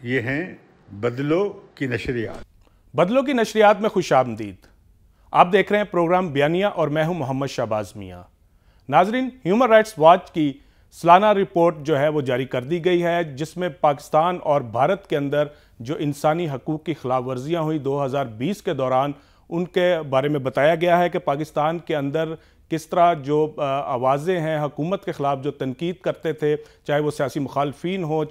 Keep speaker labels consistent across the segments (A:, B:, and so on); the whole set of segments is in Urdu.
A: یہ ہیں بدلو کی نشریات۔
B: بدلو کی نشریات میں خوش آمدید۔ آپ دیکھ رہے ہیں پروگرام بیانیہ اور میں ہوں محمد شہباز میاں۔ ناظرین، ہیومن رائٹس واچ کی سالانہ رپورٹ جو ہے وہ جاری کر دی گئی ہے، جس میں پاکستان اور بھارت کے اندر جو انسانی حقوق کی خلاف ورزیاں ہوئی 2020 کے دوران ان کے بارے میں بتایا گیا ہے کہ پاکستان کے اندر کس طرح جو آوازیں ہیں حکومت کے خلاف جو تنقید کرتے تھے، چاہے وہ سیاسی مخالفین ہوں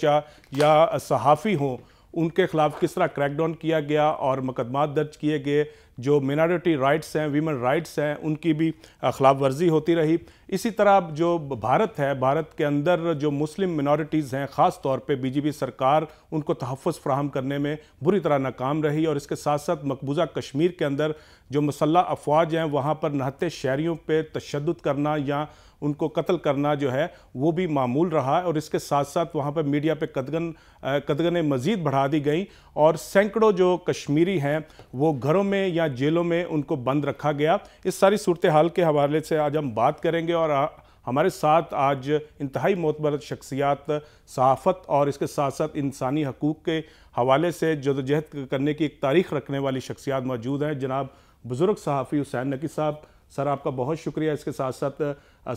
B: یا صحافی ہوں، ان کے خلاف کس طرح کریک ڈاؤن کیا گیا اور مقدمات درج کیے گئے۔ جو مینارٹی رائٹس ہیں، ویمن رائٹس ہیں، ان کی بھی خلاف ورزی ہوتی رہی۔ اسی طرح جو بھارت ہے، بھارت کے اندر جو مسلم مینارٹیز ہیں، خاص طور پہ بی جے پی سرکار ان کو تحفظ فراہم کرنے میں بری طرح ناکام رہی، اور اس کے ساتھ ساتھ مقبوضہ کشمیر کے اندر جو مسلح افواج ہیں وہاں پر نہتے شہریوں پہ تشدد کرنا یا ان کو قتل کرنا جو ہے وہ بھی معمول رہا، اور اس کے ساتھ ساتھ وہاں پہ میڈیا پہ قدغنیں مزید بڑھا دی گئیں، اور سینکڑوں جو کشمیری ہیں وہ گھروں میں یا جیلوں میں ان کو بند رکھا گیا۔ اس ساری صورتحال کے حوالے سے آج ہم بات کریں گے، اور ہمارے ساتھ آج انتہائی معتبر شخصیات صحافت اور اس کے ساتھ ساتھ انسانی حقوق کے حوالے سے جدوجہد کرنے کی ایک تاریخ رکھنے والی شخصیات موجود ہیں۔ جناب بزرگ صحافی حسین نقی صاحب، سر آپ کا بہت شکریہ۔ اس کے ساتھ ساتھ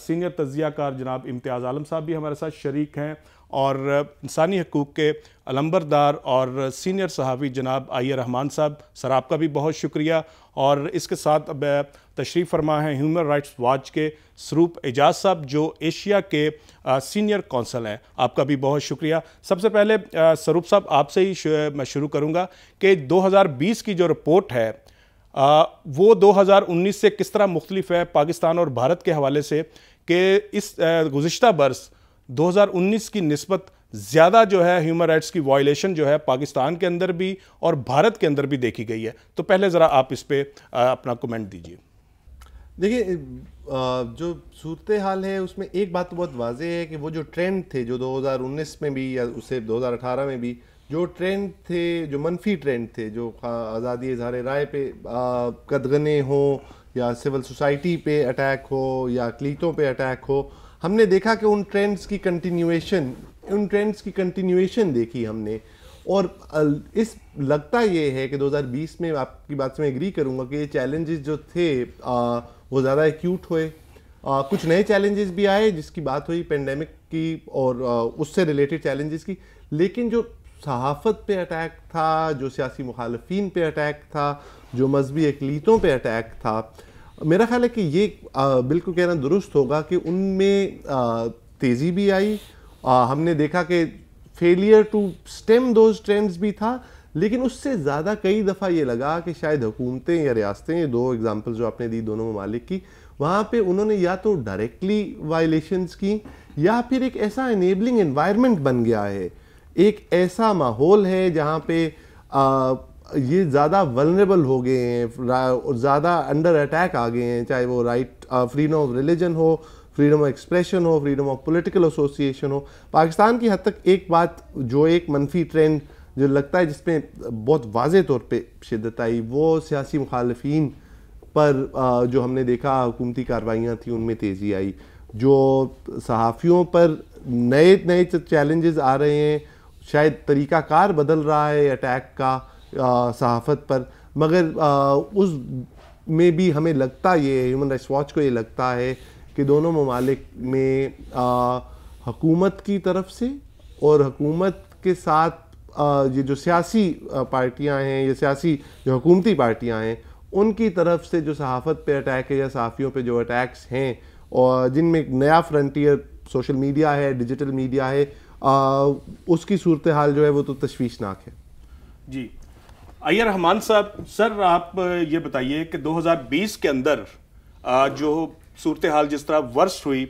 B: سینئر تجزیہ کار جناب امتیاز عالم صاحب بھی ہمارے ساتھ شریک ہیں، اور انسانی حقوق کے علمبردار اور سینئر صحافی جناب آئی رحمان صاحب، سر آپ کا بھی بہت شکریہ۔ اور اس کے ساتھ اب تشریف فرما ہیں ہیومن رائٹس واچ کے سروپ اعجاز صاحب، جو ایشیا کے سینئر کونسل ہیں، آپ کا بھی بہت شکریہ۔ سب سے پہلے سروپ صاحب آپ سے ہی میں شروع کروں گا کہ 2020 کی جو رپورٹ ہے وہ 2019 سے کس طرح مختلف ہے پاکستان اور بھارت کے حوالے سے، کہ اس گزشتہ برس 2019 کی نسبت زیادہ جو ہے ہیومن رائٹس کی وائلیشن جو ہے پاکستان کے اندر بھی اور بھارت کے اندر بھی دیکھی گئی ہے۔ تو پہلے ذرا آپ اس پہ اپنا کومنٹ دیجیے۔
C: دیکھیے، جو صورتحال ہے اس میں ایک بات تو بہت واضح ہے کہ وہ جو ٹرینڈ تھے جو 2019 میں بھی یا اسے 2018 میں بھی جو ٹرینڈ تھے، جو منفی ٹرینڈ تھے، جو آزادی اظہار رائے پہ قدغنیں ہوں یا سول سوسائٹی پہ اٹیک ہو یا اقلیتوں پہ اٹیک ہو، ہم نے دیکھا کہ ان ٹرینڈز کی کنٹینیویشن دیکھی ہم نے۔ اور لگتا یہ ہے کہ 2020 میں آپ کی بات سے میں ایگری کروں گا کہ یہ چیلنجز جو تھے وہ زیادہ ایکیوٹ ہوئے۔ کچھ نئے چیلنجز بھی آئے جس کی بات ہوئی پینڈیمک کی اور اس سے ریلیٹڈ چیلنجز کی، لیکن جو صحافت پہ اٹیک تھا، جو سیاسی مخالفین پہ اٹیک تھا، جو مذہبی اقلیتوں پہ اٹیک تھا، میرا خیال ہے کہ یہ بالکل کہنا درست ہوگا کہ ان میں تیزی بھی آئی۔ ہم نے دیکھا کہ failure to stem those trends بھی تھا، لیکن اس سے زیادہ کئی دفعہ یہ لگا کہ شاید حکومتیں یا ریاستیں، یہ دو ایگزامپل جو آپ نے دی دونوں ممالک کی، وہاں پہ انہوں نے یا تو ڈائریکٹلی وائلیشنز کی یا پھر ایک ایسا انیبلنگ انوائرمنٹ بن گیا ہے، ایک ایسا ماحول ہے جہاں پہ یہ زیادہ ولنریبل ہو گئے ہیں، زیادہ انڈر اٹیک آ گئے ہیں، چاہے وہ رائٹ فریڈم آف ریلیجن ہو، فریڈم آف ایکسپریشن ہو، فریڈم آف پولیٹیکل ایسوسیشن ہو۔ پاکستان کی حد تک ایک بات جو ایک منفی ٹرینڈ جو لگتا ہے جس میں بہت واضح طور پہ شدت آئی، وہ سیاسی مخالفین پر جو ہم نے دیکھا حکومتی کارروائیاں تھیں ان میں تیزی آئی۔ جو صحافیوں پر نئے چیلنجز آ رہے ہیں، شاید طریقہ کار بدل رہا ہے اٹیک کا صحافت پر، مگر اس میں بھی ہمیں لگتا یہ ہیومن رائٹس واچ کو یہ لگتا ہے کہ دونوں ممالک میں حکومت کی طرف سے اور حکومت کے ساتھ یہ جو سیاسی پارٹیاں ہیں یا سیاسی جو حکومتی پارٹیاں ہیں ان کی طرف سے جو صحافت پہ اٹیک ہے یا صحافیوں پہ جو اٹیکس ہیں، اور جن میں ایک نیا فرنٹیئر سوشل میڈیا ہے، ڈیجیٹل میڈیا ہے، اس کی صورتحال جو ہے وہ تو تشویشناک ہے۔
B: جی آئی رحمان صاحب، سر آپ یہ بتائیے کہ 2020 کے اندر جو صورتحال جس طرح ورسٹ ہوئی،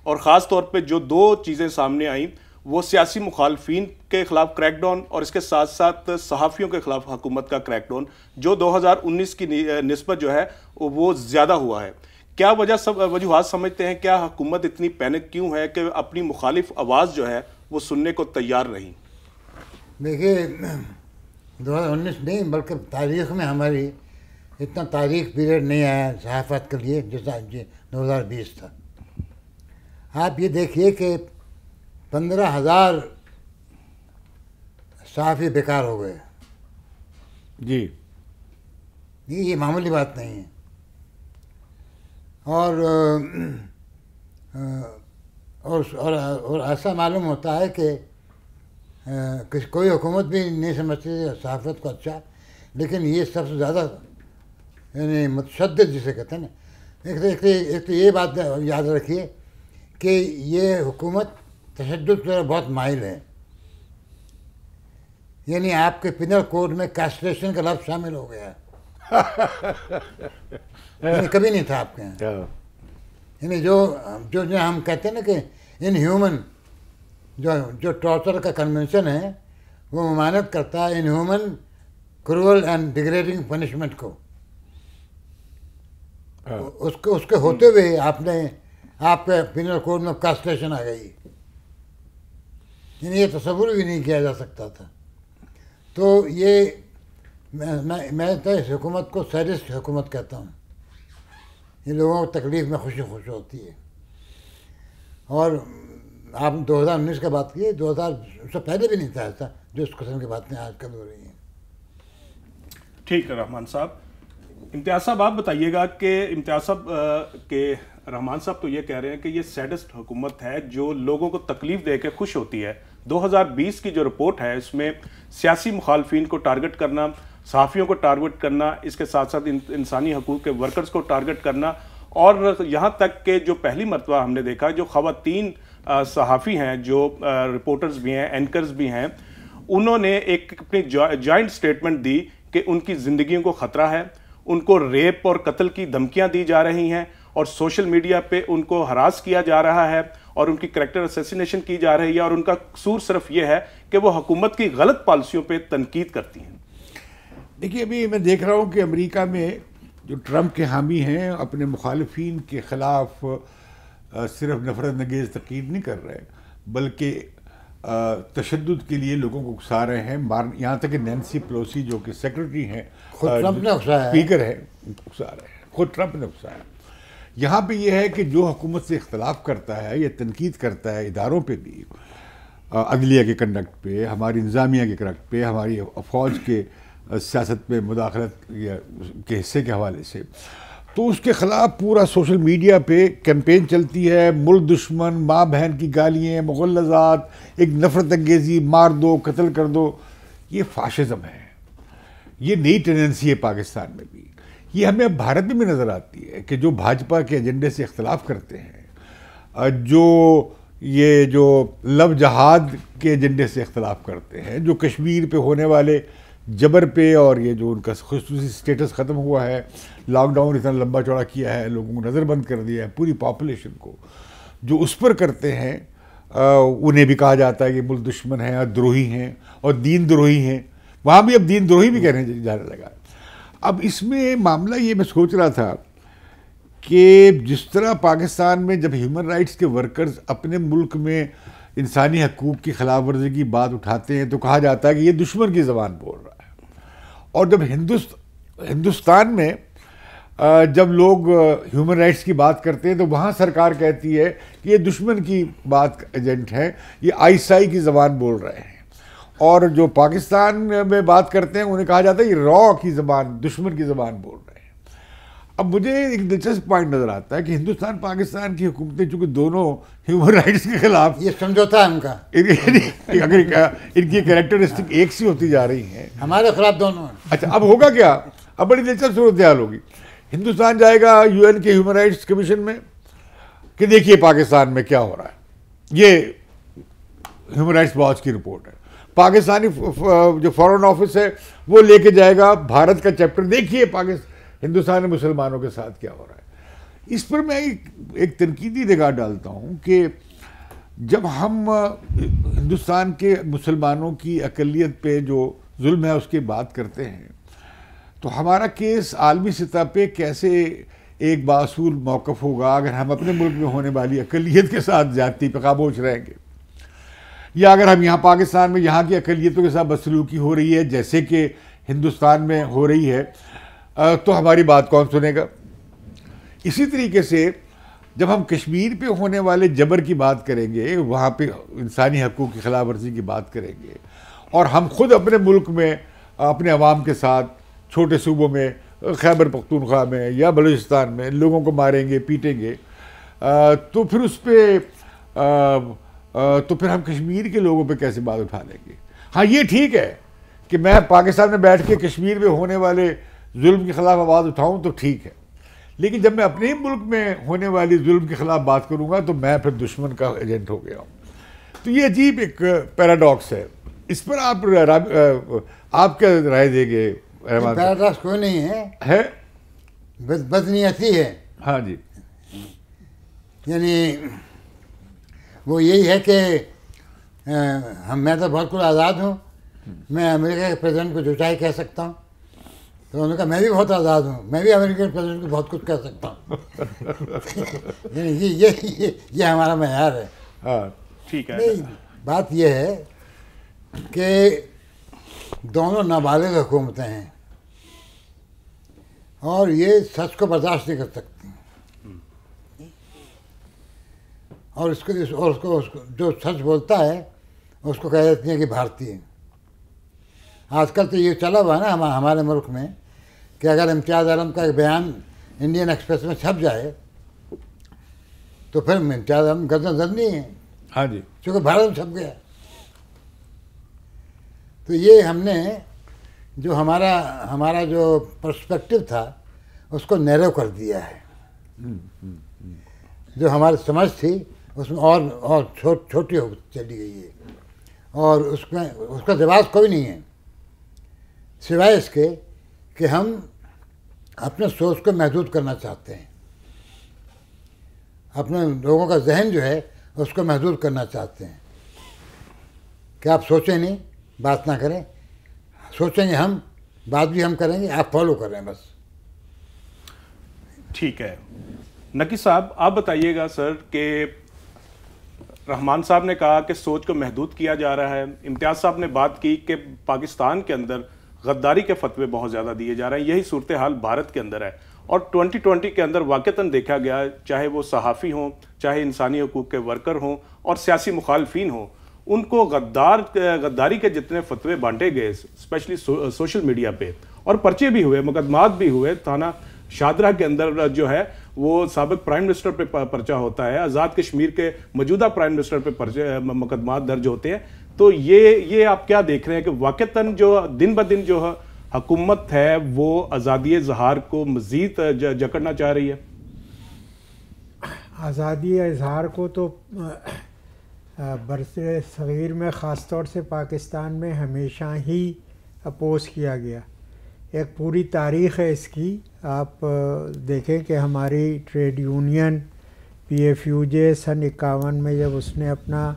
B: اور خاص طور پہ جو دو چیزیں سامنے آئیں، وہ سیاسی مخالفین کے خلاف کریک ڈاؤن اور اس کے ساتھ ساتھ صحافیوں کے خلاف حکومت کا کریک ڈاؤن، جو 2019 کی نسبت جو ہے وہ زیادہ ہوا ہے۔ کیا وجوہات سمجھتے ہیں؟ کیا حکومت اتنی پینک کیوں ہے کہ اپنی مخالف آواز جو ہے وہ سننے کو تیار رہی؟
D: دیکھیے، 2019 نہیں بلکہ تاریخ میں ہماری اتنا تاریخ پیریڈ نہیں آیا صحافت کے لیے جیسا 2020 تھا۔ آپ یہ دیکھیے کہ 15,000 صحافی بیکار ہو گئے.
A: جی
D: یہ معمولی بات نہیں ہے. اور ایسا معلوم ہوتا ہے کہ کوئی حکومت بھی نہیں سمجھتی صحافت کو اچھا، لیکن یہ سب سے زیادہ یعنی متشدد جسے کہتے ہیں نا. ایک تو یہ بات یاد رکھیے کہ یہ حکومت تشدد پر بہت مائل ہے. یعنی آپ کے پینل کوڈ میں کاسٹریشن کا لفظ شامل ہو گیا یعنی کبھی نہیں تھا آپ کے یہاں. یعنی جو ہم کہتے ہیں نا کہ ان ہیومن جو ٹارچر کا کنونشن ہے وہ ممانعت کرتا ہے in human cruel and degrading punishment کو. اس کے ہوتے ہوئے آپ کے پینل کوڈ میں کاسٹریشن آ گئی. یعنی یہ تصور بھی نہیں کیا جا سکتا تھا. تو یہ میں تو اس حکومت کو سیڈسٹ حکومت کہتا ہوں. یہ لوگوں کو تکلیف میں خوشی ہوتی ہے. اور آپ 2019 کا بات کیے، 2000 سے پہلے بھی نہیں تھا ایسا جو اس قسم کی باتیں آج کل ہو رہی ہیں.
B: ٹھیک ہے رحمان صاحب. امتیاز صاحب آپ بتائیے گا کہ امتیاز صاحب کہ رحمان صاحب تو یہ کہہ رہے ہیں کہ یہ سیڈسٹ حکومت ہے جو لوگوں کو تکلیف دے کے خوش ہوتی ہے. 2020 کی جو رپورٹ ہے اس میں سیاسی مخالفین کو ٹارگٹ کرنا، صحافیوں کو ٹارگٹ کرنا، اس کے ساتھ ساتھ انسانی حقوق کے ورکرز کو ٹارگٹ کرنا، اور یہاں تک کہ جو پہلی مرتبہ ہم نے دیکھا جو خواتین صحافی ہیں، جو رپورٹرز بھی ہیں، اینکرز بھی ہیں، انہوں نے ایک اپنی جوائنٹ سٹیٹمنٹ دی کہ ان کی زندگیوں کو خطرہ ہے، ان کو ریپ اور قتل کی دھمکیاں دی جا رہی ہیں، اور سوشل میڈیا پہ ان کو ہراس کیا جا رہا ہے، اور ان کی کریکٹر اسیسینیشن کی جا رہی ہے، اور ان کا قصور صرف یہ ہے کہ وہ حکومت کی غلط پالیسیوں پہ تنقید کرتی ہیں.
A: دیکھیے ابھی میں دیکھ رہا ہوں کہ امریکہ میں جو ٹرمپ کے حامی ہیں اپنے مخالفین کے خلاف صرف نفرت انگیز تنقید نہیں کر رہے بلکہ تشدد کے لیے لوگوں کو اکسا رہے ہیں. یہاں تک کہ نینسی پلوسی جو کہ سیکرٹری ہیں،
D: خود ٹرمپ نے اکسایا،
A: اسپیکر ہے، اکسا رہے ہیں، خود ٹرمپ نے اکسایا. یہاں پہ یہ ہے کہ جو حکومت سے اختلاف کرتا ہے یا تنقید کرتا ہے اداروں پہ بھی، عدلیہ کے کنڈکٹ پہ، ہماری انتظامیہ کے کنڈکٹ پہ، ہماری فوج کے سیاست میں مداخلت کے حصے کے حوالے سے، تو اس کے خلاف پورا سوشل میڈیا پہ کیمپین چلتی ہے. ملک دشمن، ماں بہن کی گالیاں، مغلظات، ایک نفرت انگیزی، مار دو، قتل کر دو. یہ فاشزم ہے. یہ نئی ٹینڈنسی ہے پاکستان میں بھی. یہ ہمیں اب بھارت میں بھی نظر آتی ہے کہ جو بھاجپا کے ایجنڈے سے اختلاف کرتے ہیں، جو لو جہاد کے ایجنڈے سے اختلاف کرتے ہیں، جو کشمیر پہ ہونے والے جبر پہ، اور یہ جو ان کا خصوصی سٹیٹس ختم ہوا ہے، لاک ڈاؤن اتنا لمبا چوڑا کیا ہے، لوگوں کو نظر بند کر دیا ہے، پوری پاپولیشن کو، جو اس پر کرتے ہیں انہیں بھی کہا جاتا ہے کہ ملک دشمن ہیں اور دروہی ہیں اور دین دروہی ہیں. وہاں بھی اب دین دروہی بھی کہنے جانے لگا. اب اس میں معاملہ یہ میں سوچ رہا تھا کہ جس طرح پاکستان میں جب ہیومن رائٹس کے ورکرز اپنے ملک میں انسانی حقوق کی خلاف ورزی کی بات اٹھاتے ہیں تو کہا جاتا ہے کہ یہ دشمن کی زبان بول رہا ہے، اور جب ہندوستان میں جب لوگ ہیومن رائٹس کی بات کرتے ہیں تو وہاں سرکار کہتی ہے کہ یہ دشمن کی بات کا ایجنٹ ہے، یہ آئیسائی کی زبان بول رہے ہیں. اور جو پاکستان میں بات کرتے ہیں انہیں کہا جاتا ہے یہ را کی زبان، دشمن کی زبان بول رہے ہیں. اب مجھے ایک دلچسپ پوائنٹ نظر آتا ہے کہ ہندوستان پاکستان کی حکومتیں چونکہ دونوں ہیومن رائٹس کے خلاف،
D: یہ سمجھوتا ہے ان کا،
A: اگر ان کی کریکٹرسٹک ایک سی ہوتی جا رہی ہیں،
D: ہمارے خلاف دونوں ہیں.
A: اچھا اب ہوگا کیا؟ اب بڑی دلچسپ صورتحال ہوگی. ہندوستان جائے گا یو این کے ہیومن رائٹس کمیشن میں کہ دیکھیے پاکستان میں کیا ہو رہا ہے، یہ ہیومن رائٹس واچ کی رپورٹ ہے. پاکستانی جو فارن آفس ہے وہ لے کے جائے گا بھارت کا چیپٹر، دیکھیے ہندوستان میں مسلمانوں کے ساتھ کیا ہو رہا ہے. اس پر میں ایک تنقیدی نگاہ ڈالتا ہوں کہ جب ہم ہندوستان کے مسلمانوں کی اقلیت پہ جو ظلم ہے اس کی بات کرتے ہیں تو ہمارا کیس عالمی سطح پہ کیسے ایک باصول موقف ہوگا اگر ہم اپنے ملک میں ہونے والی اقلیت کے ساتھ زیادتی پہ خاموش رہیں گے، یا اگر ہم یہاں پاکستان میں یہاں کی اقلیتوں کے ساتھ بدسلوکی ہو رہی ہے جیسے کہ ہندوستان میں ہو رہی ہے تو ہماری بات کون سنے گا. اسی طریقے سے جب ہم کشمیر پہ ہونے والے جبر کی بات کریں گے، وہاں پہ انسانی حقوق کی خلاف ورزی کی بات کریں گے، اور ہم خود اپنے ملک میں اپنے عوام کے ساتھ چھوٹے صوبوں میں خیبر پختونخوا میں یا بلوچستان میں لوگوں کو ماریں گے پیٹیں گے تو پھر اس پہ تو پھر ہم کشمیر کے لوگوں پہ کیسے بات اٹھا لیں گے؟ ہاں یہ ٹھیک ہے کہ میں پاکستان میں بیٹھ کے کشمیر میں ہونے والے ظلم کے خلاف آواز اٹھاؤں تو ٹھیک ہے، لیکن جب میں اپنے ہی ملک میں ہونے والی ظلم کے خلاف بات کروں گا تو میں پھر دشمن کا ایجنٹ ہو گیا ہوں. تو یہ عجیب ایک پیراڈاکس ہے. اس پر آپ کیا رائے دیں گے؟
D: پیراڈاکس کوئی نہیں ہے، بدنیتی ہے.
A: ہاں جی،
D: یعنی وہ یہی ہے کہ میں تو بہت کچھ آزاد ہوں، میں امریکہ کے پریزیڈنٹ کو جو چاہے کہہ سکتا ہوں. تو انہوں نے کہا میں بھی بہت آزاد ہوں، میں بھی امریکہ کے پریزیڈنٹ کو بہت کچھ کہہ سکتا ہوں. یعنی یہ ہمارا معیار ہے.
A: ہاں
B: ٹھیک ہے.
D: بات یہ ہے کہ دونوں نابالغ حکومتیں ہیں اور یہ سچ کو برداشت نہیں کر سکتی، اور اس کو جو سچ بولتا ہے اس کو کہہ دیتی ہیں کہ بھارتی ہے. آج کل تو یہ چلا ہوا ہے نا ہمارے ملک میں کہ اگر امتیاز عالم کا ایک بیان انڈین ایکسپریس میں چھپ جائے تو پھر امتیاز عالم گردن زد نہیں ہے.
A: ہاں جی،
D: چونکہ بھارت میں چھپ گیا. تو یہ ہم نے جو ہمارا جو پرسپیکٹو تھا اس کو نیرو کر دیا ہے. جو ہماری سمجھ تھی اس میں اور چھوٹی ہو چلی گئی ہے، اور اس کا جواز کوئی نہیں ہے سوائے اس کے کہ ہم اپنے سوچ کو محدود کرنا چاہتے ہیں، اپنے لوگوں کا ذہن جو ہے اس کو محدود کرنا چاہتے ہیں کہ آپ سوچیں نہیں، بات نہ کریں، سوچیں گے ہم، بات بھی ہم کریں گے، آپ فالو کر رہے ہیں بس.
B: ٹھیک ہے. نقی صاحب آپ بتائیے گا سر کہ رحمان صاحب نے کہا کہ سوچ کو محدود کیا جا رہا ہے، امتیاز صاحب نے بات کی کہ پاکستان کے اندر غداری کے فتوے بہت زیادہ دیے جا رہے ہیں، یہی صورتحال بھارت کے اندر ہے، اور 2020 کے اندر واقعتاً دیکھا گیا چاہے وہ صحافی ہوں، چاہے انسانی حقوق کے ورکر ہوں اور سیاسی مخالفین ہوں، ان کو غداری کے جتنے فتوے بانٹے گئے اسپیشلی سوشل میڈیا پہ، اور پرچے بھی ہوئے، مقدمات بھی ہوئے. تھانہ شاہدرہ کے اندر جو ہے وہ سابق پرائم منسٹر پہ پرچہ ہوتا ہے، آزاد کشمیر کے موجودہ پرائم منسٹر پہ مقدمات درج ہوتے ہیں. تو یہ آپ کیا دیکھ رہے ہیں کہ واقعتاً جو دن بدن جو حکومت ہے وہ آزادی اظہار کو مزید جکڑنا چاہ رہی ہے؟
E: آزادی اظہار کو تو برصغیر صغیر میں خاص طور سے پاکستان میں ہمیشہ ہی اپوز کیا گیا. ایک پوری تاریخ ہے اس کی. آپ دیکھیں کہ ہماری ٹریڈ یونین PFUJ سن 51 میں جب اس نے اپنا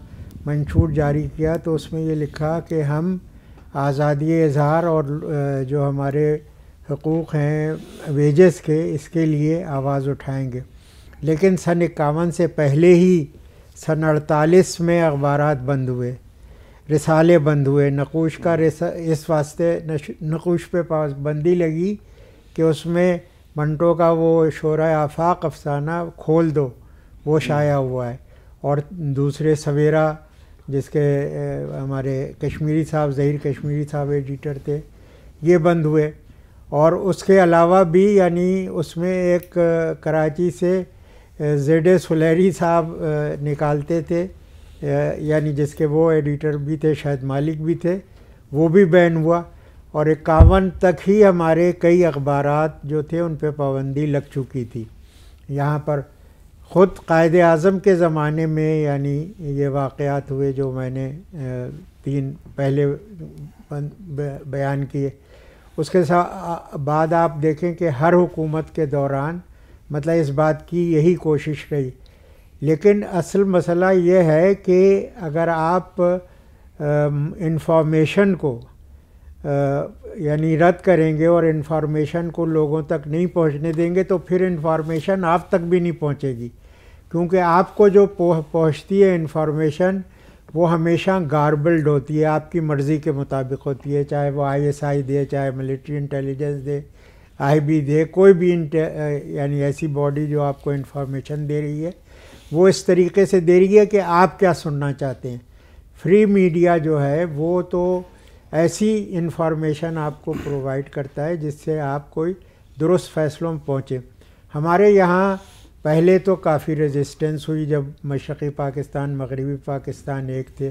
E: منشور جاری کیا تو اس میں یہ لکھا کہ ہم آزادی اظہار اور جو ہمارے حقوق ہیں ویجز کے، اس کے لیے آواز اٹھائیں گے. لیکن سن 51 سے پہلے ہی سن 48 میں اخبارات بند ہوئے، رسالے بند ہوئے. نقوش کا اس واسطے نقوش پہ پابندی لگی کہ اس میں منٹو کا وہ شورۂ آفاق افسانہ کھول دو وہ شائع ہوا ہے، اور دوسرے سویرا جس کے ہمارے کشمیری صاحب ظہیر کشمیری صاحب ایڈیٹر تھے، یہ بند ہوئے. اور اس کے علاوہ بھی یعنی اس میں ایک کراچی سے زیڈ سلیری صاحب نکالتے تھے، یعنی جس کے وہ ایڈیٹر بھی تھے، شاید مالک بھی تھے، وہ بھی بین ہوا. اور 51 تک ہی ہمارے کئی اخبارات جو تھے ان پہ پابندی لگ چکی تھی. یہاں پر خود قائد اعظم کے زمانے میں یعنی یہ واقعات ہوئے جو میں نے 3 پہلے بیان کیے. اس کے بعد آپ دیکھیں کہ ہر حکومت کے دوران مطلب اس بات کی یہی کوشش رہی. لیکن اصل مسئلہ یہ ہے کہ اگر آپ انفارمیشن کو یعنی رد کریں گے اور انفارمیشن کو لوگوں تک نہیں پہنچنے دیں گے تو پھر انفارمیشن آپ تک بھی نہیں پہنچے گی، کیونکہ آپ کو جو پہنچتی ہے انفارمیشن وہ ہمیشہ گاربلڈ ہوتی ہے، آپ کی مرضی کے مطابق ہوتی ہے، چاہے وہ ISI دے، چاہے ملٹری انٹیلیجنس دے، IB دے، کوئی بھی یعنی ایسی باڈی جو آپ کو انفارمیشن دے رہی ہے وہ اس طریقے سے دے رہی ہے کہ آپ کیا سننا چاہتے ہیں. فری میڈیا جو ہے وہ تو ایسی انفارمیشن آپ کو پرووائڈ کرتا ہے جس سے آپ کوئی درست فیصلوں میں پہنچے. ہمارے یہاں پہلے تو کافی ریزسٹنس ہوئی جب مشرقی پاکستان مغربی پاکستان ایک تھے,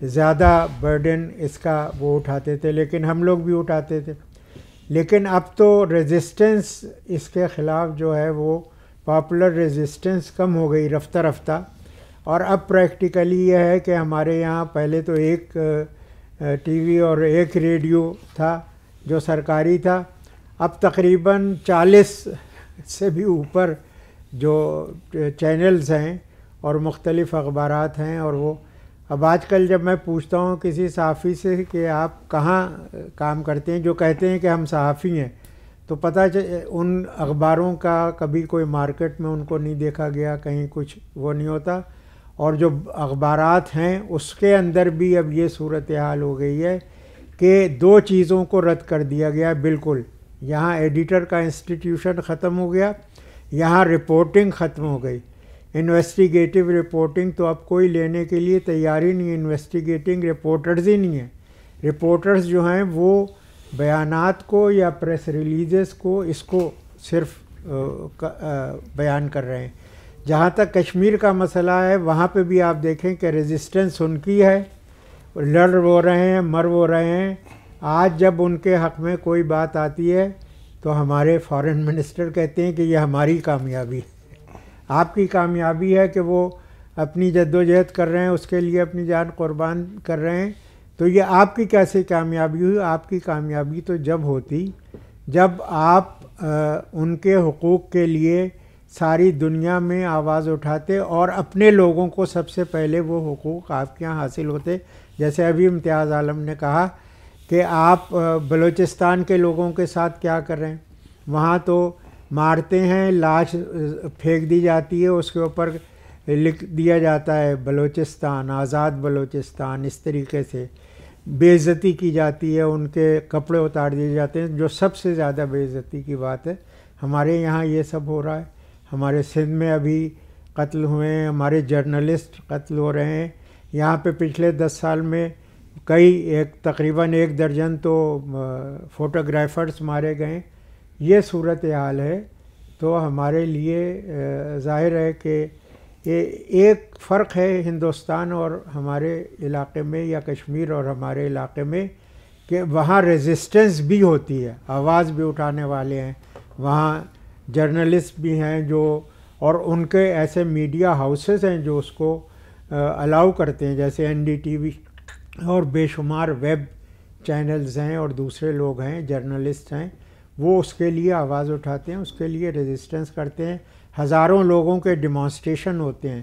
E: زیادہ برڈن اس کا وہ اٹھاتے تھے, لیکن ہم لوگ بھی اٹھاتے تھے. لیکن اب تو ریزسٹنس اس کے خلاف جو ہے وہ پاپولر ریزسٹنس کم ہو گئی رفتہ رفتہ, اور اب پریکٹیکلی یہ ہے کہ ہمارے یہاں پہلے تو ایک ٹی وی اور ایک ریڈیو تھا جو سرکاری تھا, اب تقریباً 40 سے بھی اوپر جو چینلز ہیں اور مختلف اخبارات ہیں. اور وہ اب آج کل جب میں پوچھتا ہوں کسی صحافی سے کہ آپ کہاں کام کرتے ہیں, جو کہتے ہیں کہ ہم صحافی ہیں, تو پتہ ان اخباروں کا کبھی کوئی مارکیٹ میں ان کو نہیں دیکھا گیا, کہیں کچھ وہ نہیں ہوتا. اور جو اخبارات ہیں اس کے اندر بھی اب یہ صورتحال ہو گئی ہے کہ 2 چیزوں کو رد کر دیا گیا بالکل. یہاں ایڈیٹر کا انسٹیٹیوشن ختم ہو گیا, یہاں رپورٹنگ ختم ہو گئی. انویسٹیگیٹو رپورٹنگ تو اب کوئی لینے کے لیے تیار ہی نہیں, انویسٹیگیٹنگ رپورٹرز ہی نہیں ہیں. رپورٹرز جو ہیں وہ بیانات کو یا پریس ریلیزز کو اس کو صرف بیان کر رہے ہیں. جہاں تک کشمیر کا مسئلہ ہے وہاں پہ بھی آپ دیکھیں کہ ریزسٹنس ان کی ہے, لڑ وہ رہے ہیں, مر وہ رہے ہیں. آج جب ان کے حق میں کوئی بات آتی ہے تو ہمارے فارن منسٹر کہتے ہیں کہ یہ ہماری کامیابی ہے. آپ کی کامیابی ہے کہ وہ اپنی جد و جہد کر رہے ہیں, اس کے لیے اپنی جان قربان کر رہے ہیں. تو یہ آپ کی کیسے کامیابی ہوئی؟ آپ کی کامیابی تو جب ہوتی جب آپ ان کے حقوق کے لیے ساری دنیا میں آواز اٹھاتے اور اپنے لوگوں کو سب سے پہلے وہ حقوق آپ کے یہاں حاصل ہوتے. جیسے ابھی امتیاز عالم نے کہا کہ آپ بلوچستان کے لوگوں کے ساتھ کیا کر رہے ہیں, وہاں تو مارتے ہیں, لاش پھینک دی جاتی ہے, اس کے اوپر لکھ دیا جاتا ہے بلوچستان آزاد بلوچستان, اس طریقے سے بے عزتی کی جاتی ہے, ان کے کپڑے اتار دیے جاتے ہیں, جو سب سے زیادہ بے عزتی کی بات ہے. ہمارے یہاں یہ سب ہو رہا ہے. ہمارے سندھ میں ابھی قتل ہوئے ہیں, ہمارے جرنلسٹ قتل ہو رہے ہیں. یہاں پہ پچھلے 10 سال میں تقریباً 1 درجن تو فوٹوگرافرز مارے گئے. یہ صورتحال ہے. تو ہمارے لیے ظاہر ہے کہ ایک فرق ہے ہندوستان اور ہمارے علاقے میں یا کشمیر اور ہمارے علاقے میں کہ وہاں ریزسٹنس بھی ہوتی ہے, آواز بھی اٹھانے والے ہیں, وہاں جرنلسٹ بھی ہیں جو, اور ان کے ایسے میڈیا ہاؤسز ہیں جو اس کو الاؤ کرتے ہیں, جیسے NDTV اور بے شمار ویب چینلز ہیں اور دوسرے لوگ ہیں, جرنلسٹ ہیں, وہ اس کے لیے آواز اٹھاتے ہیں, اس کے لیے ریزسٹنس کرتے ہیں. ہزاروں لوگوں کے ڈیمانسٹریشن ہوتے ہیں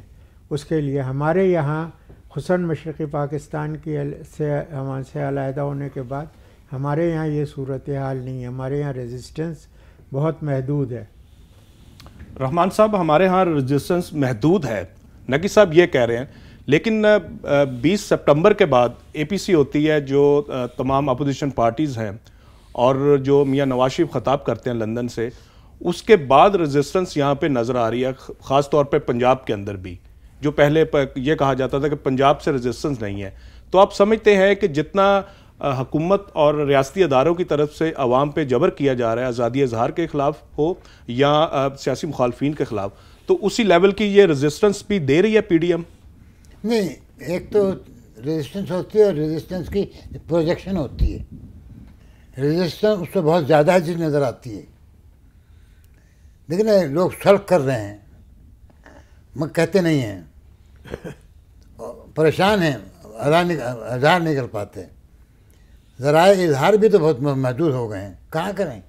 E: اس کے لیے. ہمارے یہاں خصوصاً مشرقی پاکستان کی ہمارے سے علیحدہ ہونے کے بعد ہمارے یہاں یہ صورتحال نہیں ہے. ہمارے یہاں ریزسٹنس بہت محدود ہے.
B: رحمان صاحب, ہمارے ہاں ریزسٹنس محدود ہے, نقی صاحب یہ کہہ رہے ہیں, لیکن 20 سپٹمبر کے بعد APC ہوتی ہے جو تمام اپوزیشن پارٹیز ہیں, اور جو میاں نواز شریف خطاب کرتے ہیں لندن سے, اس کے بعد ریزسٹنس یہاں پہ نظر آ رہی ہے, خاص طور پہ پنجاب کے اندر بھی, جو پہلے یہ کہا جاتا تھا کہ پنجاب سے ریزسٹنس نہیں ہے. تو آپ سمجھتے ہیں کہ جتنا حکومت اور ریاستی اداروں کی طرف سے عوام پہ جبر کیا جا رہا ہے, آزادی اظہار کے خلاف ہو یا سیاسی مخالفین کے خلاف, تو اسی لیول کی یہ ریزسٹنس بھی دے رہی ہے PDM؟
D: نہیں, ایک تو ریزسٹنس ہوتی ہے اور ریزسٹنس کی پروجیکشن ہوتی ہے. ریزسٹنس اس سے بہت زیادہ چیز نظر آتی ہے, لیکن لوگ سڑک کر رہے ہیں, کہتے نہیں ہیں, پریشان ہیں, اظہار نہیں کر پاتے. ذرائع اظہار بھی تو بہت محدود ہو گئے ہیں, کہاں کریں؟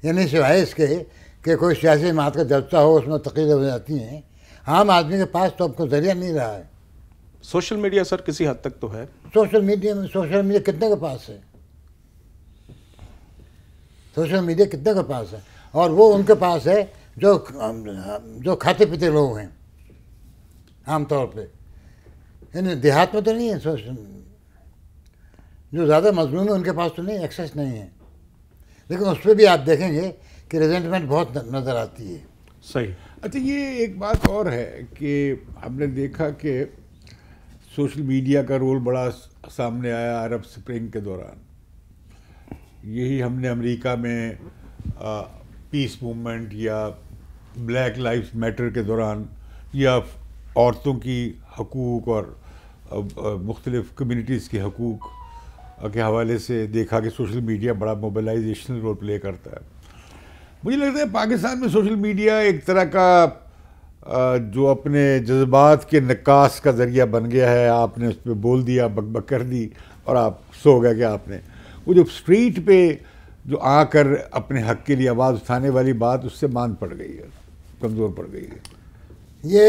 D: یعنی سوائے اس کے کہ کوئی سیاسی جماعت کا جلسہ ہو, اس میں تقریریں ہو جاتی ہیں, عام آدمی کے پاس تو اب کو ذریعہ نہیں رہا ہے.
B: سوشل میڈیا سر کسی حد تک تو ہے.
D: سوشل میڈیا کتنے کے پاس ہے؟ سوشل میڈیا کتنے کے پاس ہے؟ اور وہ ان کے پاس ہے جو کھاتے پیتے لوگ ہیں عام طور پہ. یعنی دیہات میں تو نہیں ہے سوشل, جو زیادہ مظلوم ہے ان کے پاس تو نہیں, ایکسیس نہیں ہے. لیکن اس پہ بھی آپ دیکھیں گے کہ ریزنٹمنٹ بہت نظر آتی ہے.
A: صحیح. اچھا, یہ ایک بات اور ہے کہ ہم نے دیکھا کہ سوشل میڈیا کا رول بڑا سامنے آیا عرب سپرنگ کے دوران، یہی ہم نے امریکہ میں پیس موومنٹ یا بلیک لائفز میٹر کے دوران یا عورتوں کی حقوق اور مختلف کمیونٹیز کے حقوق کے حوالے سے دیکھا کہ سوشل میڈیا بڑا موبلائزیشنل رول پلے کرتا ہے. مجھے لگتا ہے پاکستان میں سوشل میڈیا ایک طرح کا جو اپنے جذبات کے نکاس کا ذریعہ بن گیا ہے. آپ نے اس پہ بول دیا، بک بک کر دی اور آپ سو گئے کہ آپ نے وہ جو اسٹریٹ پہ جو آ کر اپنے حق کے لیے آواز اٹھانے والی بات، اس سے مان پڑ گئی ہے، کمزور پڑ گئی ہے.
D: یہ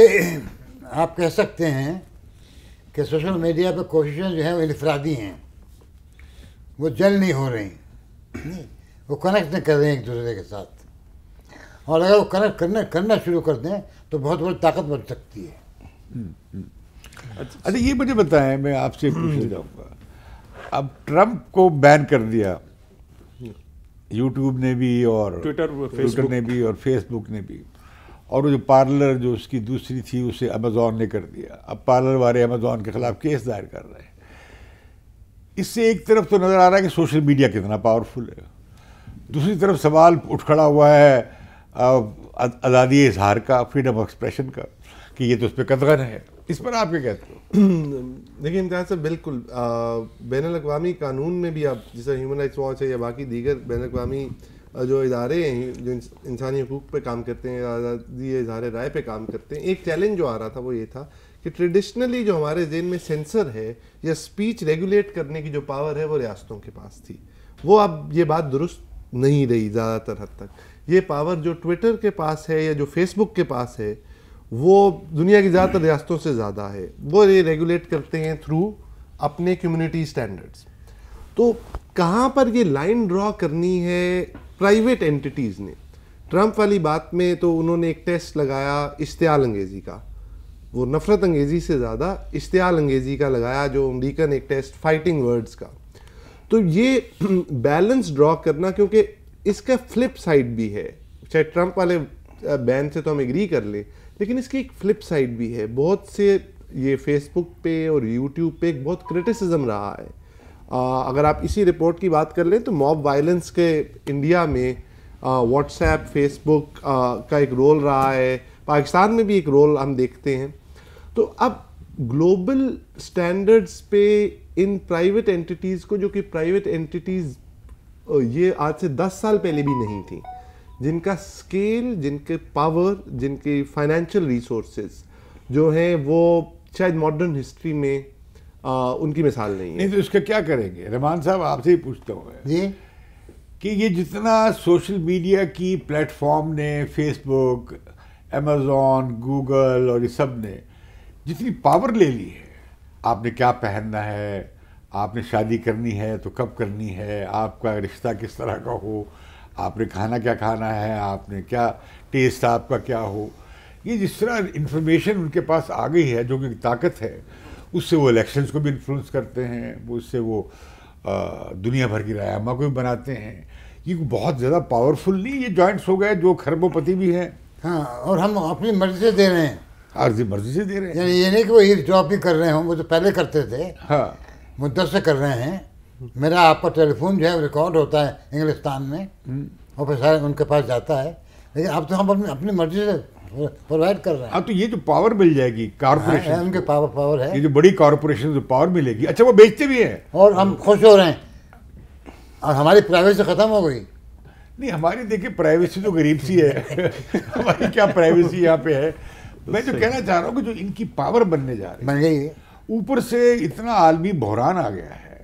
D: آپ کہہ سکتے ہیں کہ سوشل میڈیا پہ کوششیں جو ہیں وہ انفرادی ہیں، وہ جل نہیں ہو رہی، وہ کنیکٹ نہیں کر رہے ہیں ایک دوسرے کے ساتھ. اور اگر وہ کنیکٹ کرنا شروع کر دیں تو بہت بڑی طاقت بن سکتی ہے.
A: اچھا یہ مجھے بتائیں، میں آپ سے پوچھنا چاہوں گا، اب ٹرمپ کو بین کر دیا یوٹیوب نے بھی اور ٹویٹر نے بھی اور فیس بک نے بھی، اور وہ جو پارلر جو اس کی دوسری تھی اسے امیزون نے کر دیا. اب پارلر والے امیزون کے خلاف کیس دائر کر رہے ہیں. اس سے ایک طرف تو نظر آ رہا ہے کہ سوشل میڈیا کتنا پاورفل ہے، دوسری طرف سوال اٹھ کھڑا ہوا ہے آزادی اظہار کا، فریڈم آف ایکسپریشن کا، کہ یہ تو اس پہ قدغن ہے. اس پر آپ کیا کہتے ہو؟
C: دیکھیں امتیاز صاحب، بالکل بین الاقوامی قانون میں بھی آپ جیسے ہیومن رائٹس واچ ہے یا باقی دیگر بین الاقوامی جو ادارے ہیں جو انسانی حقوق پہ کام کرتے ہیں، آزادی اظہار رائے پہ کام کرتے ہیں، ایک چیلنج جو آ رہا تھا وہ یہ تھا کہ ٹریڈیشنلی جو ہمارے ذہن میں سینسر ہے یا اسپیچ ریگولیٹ کرنے کی جو پاور ہے وہ ریاستوں کے پاس تھی. وہ اب یہ بات درست نہیں رہی زیادہ تر حد تک. یہ پاور جو ٹویٹر کے پاس ہے یا جو فیس بک کے پاس ہے وہ دنیا کی زیادہ تر ریاستوں سے زیادہ ہے. وہ یہ ریگولیٹ کرتے ہیں تھرو اپنے کمیونٹی اسٹینڈرڈس. تو کہاں پر یہ لائن ڈرا کرنی ہے پرائیویٹ اینٹیز نے؟ ٹرمپ والی بات میں تو انہوں نے ایک ٹیسٹ لگایا اشتعال انگیزی کا، وہ نفرت انگیزی سے زیادہ اشتعال انگیزی کا لگایا، جو امریکن ایک ٹیسٹ فائٹنگ ورڈز کا. تو یہ بیلنس ڈرا کرنا، کیونکہ اس کا فلپ سائڈ بھی ہے. چاہے ٹرمپ والے بین سے تو ہم ایگری کر لیں، لیکن اس کی ایک فلپ سائڈ بھی ہے. بہت سے یہ فیس بک پہ اور یوٹیوب پہ ایک بہت کرٹیسزم رہا ہے. اگر آپ اسی رپورٹ کی بات کر لیں تو موب وائلنس کے انڈیا میں واٹس ایپ، فیس بک کا ایک رول رہا ہے، پاکستان میں بھی ایک رول ہم دیکھتے ہیں. تو اب گلوبل سٹینڈرڈز پہ ان پرائیویٹ اینٹیز کو، جو کہ پرائیویٹ اینٹیز یہ آج سے 10 سال پہلے بھی نہیں تھیں، جن کا سکیل، جن کے پاور، جن کے فائنینشیل ریسورسز جو ہیں وہ شاید ماڈرن ہسٹری میں ان کی مثال نہیں ہے.
A: تو اس کا کیا کریں گے؟ رحمان صاحب آپ سے ہی پوچھتا ہوں
D: جی
A: کہ یہ جتنا سوشل میڈیا کی پلیٹ فارم نے، فیس بک، امیزون، گوگل اور یہ سب نے جتنی پاور لے لی ہے، آپ نے کیا پہننا ہے، آپ نے شادی کرنی ہے تو کب کرنی ہے، آپ کا رشتہ کس طرح کا ہو، آپ نے کھانا کیا کھانا ہے، آپ نے کیا ٹیسٹ آپ کا کیا ہو، یہ جس طرح انفارمیشن ان کے پاس آ گئی ہے، جو کہ طاقت ہے، اس سے وہ الیکشنز کو بھی انفلوئنس کرتے ہیں، اس سے وہ دنیا بھر کی رائے عامہ کو بھی بناتے ہیں. یہ بہت زیادہ پاورفل نہیں، یہ جوائنٹس ہو گئے جو خربوں پتی بھی ہیں.
D: ہاں، اور ہم اپنی مرضی سے دے رہے ہیں،
A: عارضی مرضی سے دے رہے ہیں.
D: یعنی یہ نہیں کہ وہ ایئر ڈراپ بھی کر رہے ہوں، وہ تو پہلے کرتے تھے،
A: ہاں
D: مدت سے کر رہے ہیں. میرا آپ کا ٹیلی فون جو ہے ریکارڈ ہوتا ہے انگلستان میں، اور پھر سارے ان کے پاس جاتا ہے، لیکن اب تو ہم اپنی مرضی سے پرووائڈ کر رہے ہیں.
A: اب تو یہ جو پاور مل جائے گی کارپوریشن،
D: ان کے پاور ہے،
A: یہ جو بڑی کارپوریشن جو پاور ملے گی، اچھا وہ بیچتے بھی ہیں
D: اور ہم خوش ہو رہے ہیں، اور ہماری پرائیویسی ختم ہو گئی.
A: نہیں، ہماری دیکھیں پرائیویسی تو غریب سی ہے، ہماری کیا پرائیویسی یہاں پہ ہے. میں جو کہنا چاہ رہا ہوں کہ جو ان کی پاور بننے جا رہی ہے،
D: بن گئی،
A: اوپر سے اتنا عالمی بحران آ گیا ہے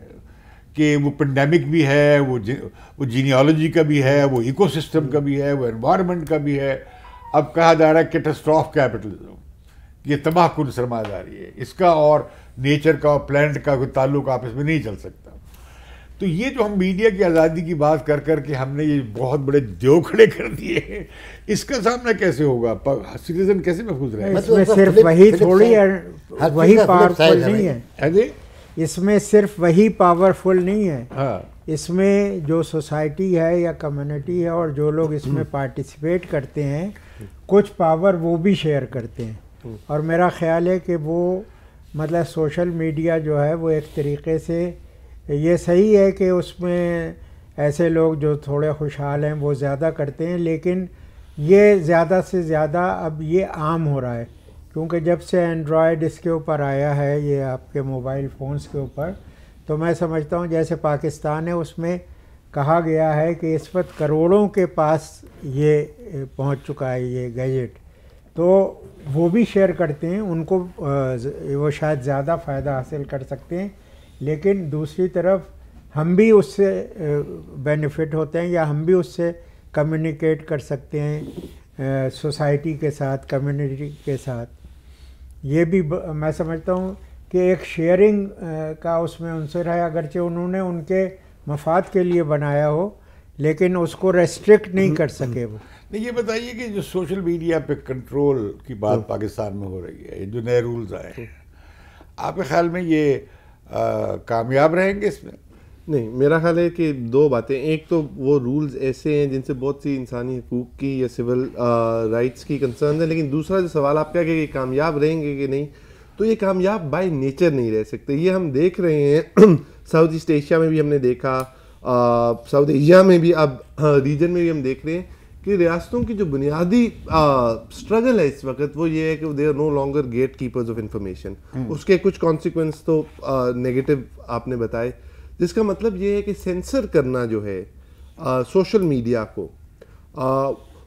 A: کہ وہ پینڈیمک بھی ہے، وہ جینیالوجی کا بھی ہے، وہ ایکو سسٹم کا بھی ہے، وہ انوائرمنٹ کا بھی ہے. اب کہا جا رہا ہے کیٹاسٹراف کیپٹلزم، یہ تباہ کن سرمایہ داری ہے، اس کا اور نیچر کا اور پلانٹ کا کوئی تعلق آپس میں نہیں چل سکتا. تو یہ جو ہم میڈیا کی آزادی کی بات کر کر کے ہم نے یہ بہت بڑے دیو کھڑے کر دیے ہیں، اس کا سامنا کیسے ہوگا؟ سٹیزن کیسے محفوظ رہے؟
E: اس میں صرف وہی تھوڑی ہے، وہی پاورفل نہیں ہے، اس میں صرف وہی پاورفل نہیں ہے.
A: ہاں،
E: اس میں جو سوسائٹی ہے یا کمیونٹی ہے اور جو لوگ اس میں پارٹیسپیٹ کرتے ہیں، کچھ پاور وہ بھی شیئر کرتے ہیں. اور میرا خیال ہے کہ وہ مطلب سوشل میڈیا جو ہے وہ ایک طریقے سے یہ صحیح ہے کہ اس میں ایسے لوگ جو تھوڑے خوشحال ہیں وہ زیادہ کرتے ہیں، لیکن یہ زیادہ سے زیادہ اب یہ عام ہو رہا ہے، کیونکہ جب سے اینڈرائڈ اس کے اوپر آیا ہے، یہ آپ کے موبائل فونز کے اوپر، تو میں سمجھتا ہوں جیسے پاکستان ہے اس میں کہا گیا ہے کہ اس وقت کروڑوں کے پاس یہ پہنچ چکا ہے یہ گیجٹ، تو وہ بھی شیئر کرتے ہیں، ان کو وہ شاید زیادہ فائدہ حاصل کر سکتے ہیں، لیکن دوسری طرف ہم بھی اس سے بینیفٹ ہوتے ہیں، یا ہم بھی اس سے کمیونیکیٹ کر سکتے ہیں سوسائٹی کے ساتھ، کمیونٹی کے ساتھ. یہ بھی میں سمجھتا ہوں کہ ایک شیئرنگ کا اس میں عنصر ہے، اگرچہ انہوں نے ان کے مفاد کے لیے بنایا ہو لیکن اس کو ریسٹرکٹ نہیں کر سکے وہ.
A: نہیں، یہ بتائیے کہ جو سوشل میڈیا پہ کنٹرول کی بات پاکستان میں ہو رہی ہے، جو نئے رولز آئے ہیں، آپ کے خیال میں یہ کامیاب رہیں گے اس میں؟
C: نہیں، میرا خیال ہے کہ دو باتیں. ایک تو وہ رولز ایسے ہیں جن سے بہت سی انسانی حقوق کی یا سول رائٹس کی کنسرن ہے، لیکن دوسرا جو سوال آپ کا کہ یہ کامیاب رہیں گے کہ نہیں، تو یہ کامیاب بائی نیچر نہیں رہ سکتے. یہ ہم دیکھ رہے ہیں ساؤتھ ایسٹ ایشیا میں بھی ہم نے دیکھا، ساؤتھ ایشیا میں بھی، اب ریجن میں بھی ہم دیکھ رہے ہیں کہ ریاستوں کی جو بنیادی اسٹرگل ہے اس وقت وہ یہ ہے کہ they are no longer gatekeepers of information. اس کے کچھ کانسیکوینس تو نیگیٹو آپ نے بتائے، جس کا مطلب یہ ہے کہ سینسر کرنا جو ہے سوشل میڈیا کو